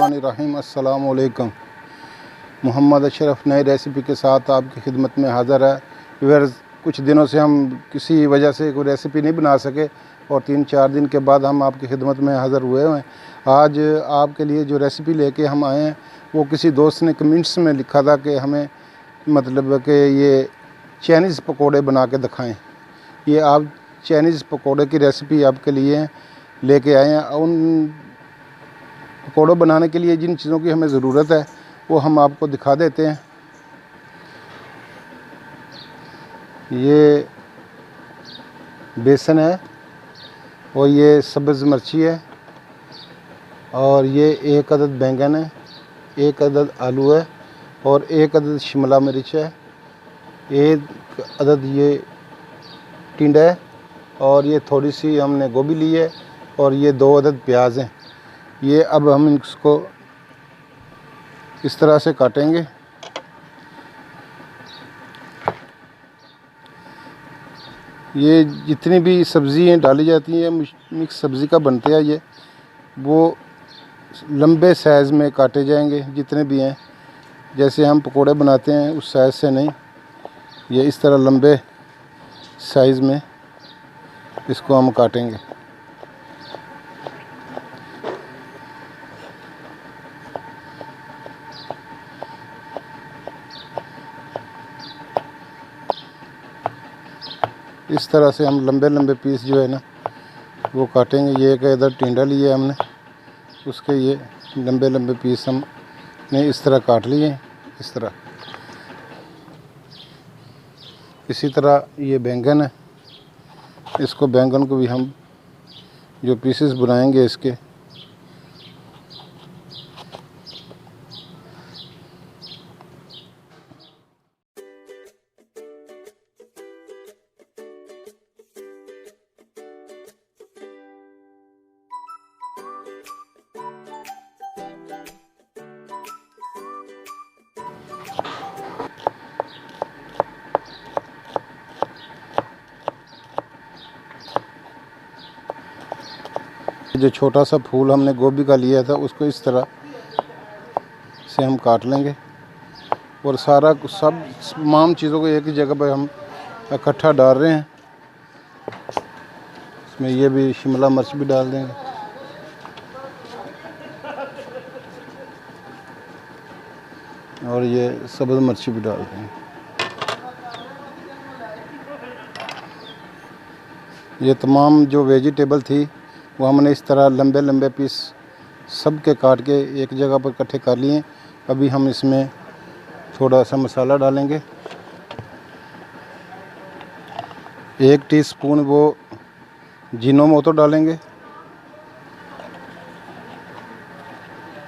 बिस्मिल्लाहिर्रहमानिर्रहीम। अस्सलाम वालेकुम। मोहम्मद अशरफ नई रेसिपी के साथ आपकी खिदमत में हाज़िर है। व्यूअर्स, कुछ दिनों से हम किसी वजह से कोई रेसिपी नहीं बना सके और 3-4 दिन के बाद हम आपकी खिदमत में हाज़िर हुए हैं। आज आपके लिए जो रेसिपी लेके हम आए हैं वो किसी दोस्त ने कमेंट्स में लिखा था कि हमें मतलब कि ये चाइनीज़ पकोड़े बना के दिखाएं। ये आप चाइनीज़ पकोड़े की रेसिपी आपके लिए लेके आए हैं। उन पकोड़े बनाने के लिए जिन चीज़ों की हमें ज़रूरत है वो हम आपको दिखा देते हैं। ये बेसन है और ये सब्ज़ मिर्ची है और ये 1 अदद बैंगन है, 1 अदद आलू है और 1 अदद शिमला मिर्च है, 1 अदद ये टिंडा है और ये थोड़ी सी हमने गोभी ली है और ये 2 अदद प्याज हैं। ये अब हम इसको इस तरह से काटेंगे। ये जितनी भी सब्ज़ियाँ डाली जाती हैं मिक्स सब्ज़ी का बनते हैं, ये वो लंबे साइज़ में काटे जाएंगे जितने भी हैं। जैसे हम पकोड़े बनाते हैं उस साइज़ से नहीं, ये इस तरह लंबे साइज़ में इसको हम काटेंगे। इस तरह से हम लंबे लंबे पीस जो है ना वो काटेंगे। ये एक इधर टिंडा लिया हमने, उसके ये लंबे लंबे पीस हमने इस तरह काट लिए। इस तरह इसी तरह ये बैंगन है, इसको बैंगन को भी हम जो पीसेस बनाएंगे इसके जो छोटा सा फूल हमने गोभी का लिया था उसको इस तरह से हम काट लेंगे और सारा सब तमाम चीज़ों को एक ही जगह पर हम इकट्ठा डाल रहे हैं। इसमें ये भी शिमला मिर्च भी डाल देंगे और ये सब्ज़ मिर्ची भी डाल देंगे। ये तमाम जो वेजिटेबल थी वो हमने इस तरह लंबे लंबे पीस सब के काट के एक जगह पर इकट्ठे कर लिए। अभी हम इसमें थोड़ा सा मसाला डालेंगे। 1 टीस्पून वो जीनोमोटो डालेंगे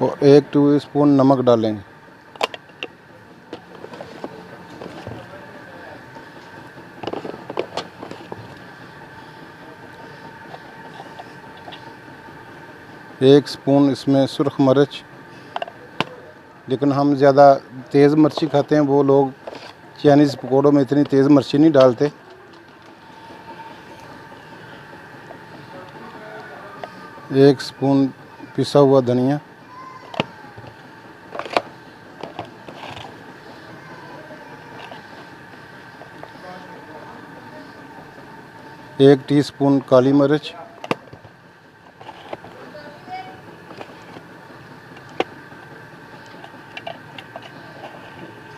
और 1 टीस्पून नमक डालेंगे। एक स्पून इसमें सुरख मिर्च, लेकिन हम ज़्यादा तेज़ मिर्ची खाते हैं, वो लोग चाइनीज़ पकौड़ों में इतनी तेज़ मिर्ची नहीं डालते। एक स्पून पिसा हुआ धनिया, एक टीस्पून काली मिर्च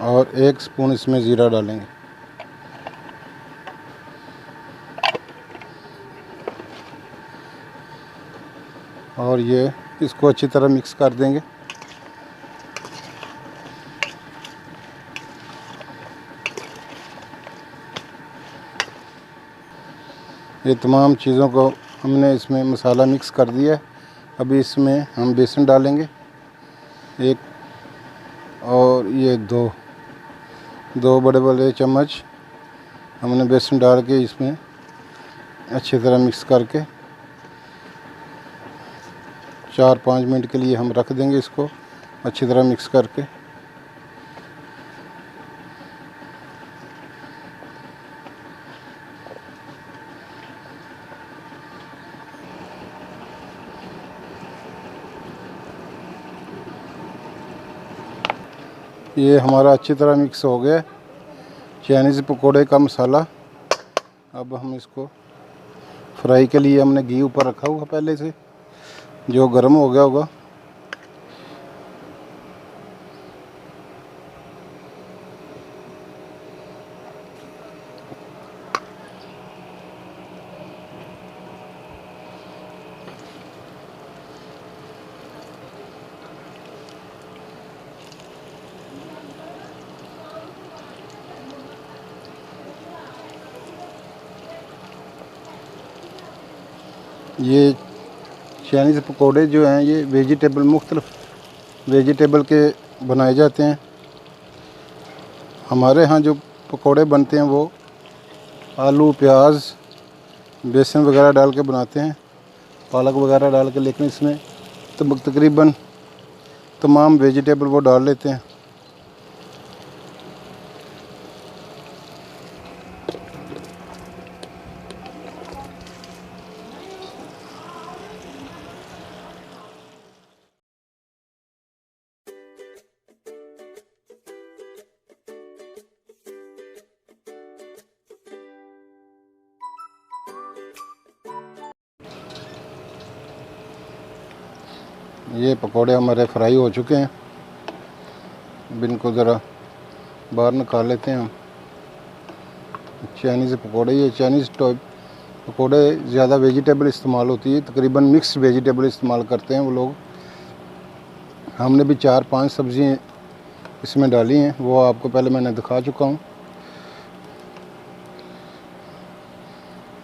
और 1 स्पून इसमें ज़ीरा डालेंगे। और ये इसको अच्छी तरह मिक्स कर देंगे। ये तमाम चीज़ों को हमने इसमें मसाला मिक्स कर दिया है। अभी इसमें हम बेसन डालेंगे 1 और ये 2 बड़े बड़े चम्मच हमने बेसन डाल के इसमें अच्छी तरह मिक्स करके 4-5 मिनट के लिए हम रख देंगे इसको अच्छी तरह मिक्स करके। ये हमारा अच्छी तरह मिक्स हो गया चाइनीज़ पकोड़े का मसाला। अब हम इसको फ्राई के लिए हमने घी ऊपर रखा हुआ पहले से, जो गर्म हो गया होगा। ये चाइनीज़ पकोड़े जो हैं ये वेजिटेबल, मुख्तलिफ वेजिटेबल के बनाए जाते हैं। हमारे यहाँ जो पकोड़े बनते हैं वो आलू, प्याज, बेसन वगैरह डाल के बनाते हैं, पालक वगैरह डाल के, लेकिन इसमें तो तकरीबन तमाम वेजिटेबल वो डाल लेते हैं। ये पकोड़े हमारे फ्राई हो चुके हैं। अब इनको ज़रा बाहर निकाल लेते हैं हम। चाइनीज़ पकोड़े, ये चाइनीज़ टाइप पकोड़े ज़्यादा वेजिटेबल इस्तेमाल होती है, तकरीबन मिक्स वेजिटेबल इस्तेमाल करते हैं वो लोग। हमने भी 4-5 सब्ज़ियाँ इसमें डाली हैं, वो आपको पहले मैंने दिखा चुका हूँ।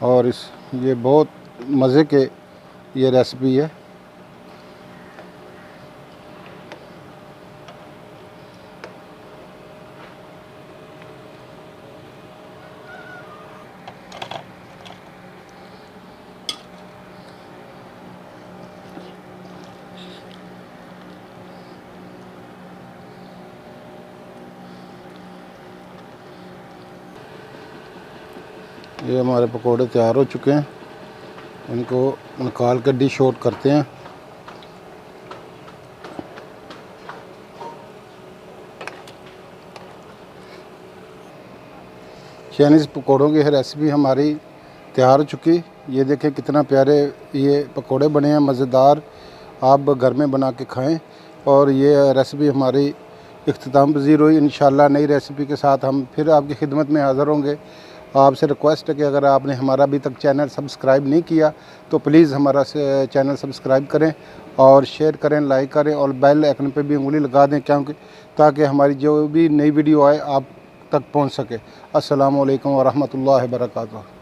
और ये बहुत मज़े के ये रेसिपी है। ये हमारे पकोड़े तैयार हो चुके हैं, इनको निकाल कर डिश आउट करते हैं। चाइनीज़ पकोड़ों की रेसिपी हमारी तैयार हो चुकी। ये देखें कितना प्यारे ये पकोड़े बने हैं, मज़ेदार। आप घर में बना के खाएं। और ये रेसिपी हमारी इख्तिताम पज़ीर हुई। इंशाल्लाह नई रेसिपी के साथ हम फिर आपकी खिदमत में हाज़िर होंगे। आपसे रिक्वेस्ट है कि अगर आपने हमारा अभी तक चैनल सब्सक्राइब नहीं किया तो प्लीज़ हमारा चैनल सब्सक्राइब करें और शेयर करें, लाइक करें और बेल आइकन पे भी उंगली लगा दें, क्योंकि ताकि हमारी जो भी नई वीडियो आए आप तक पहुंच सके। अस्सलामु अलैकुम व रहमतुल्लाहि व बरकातुहू।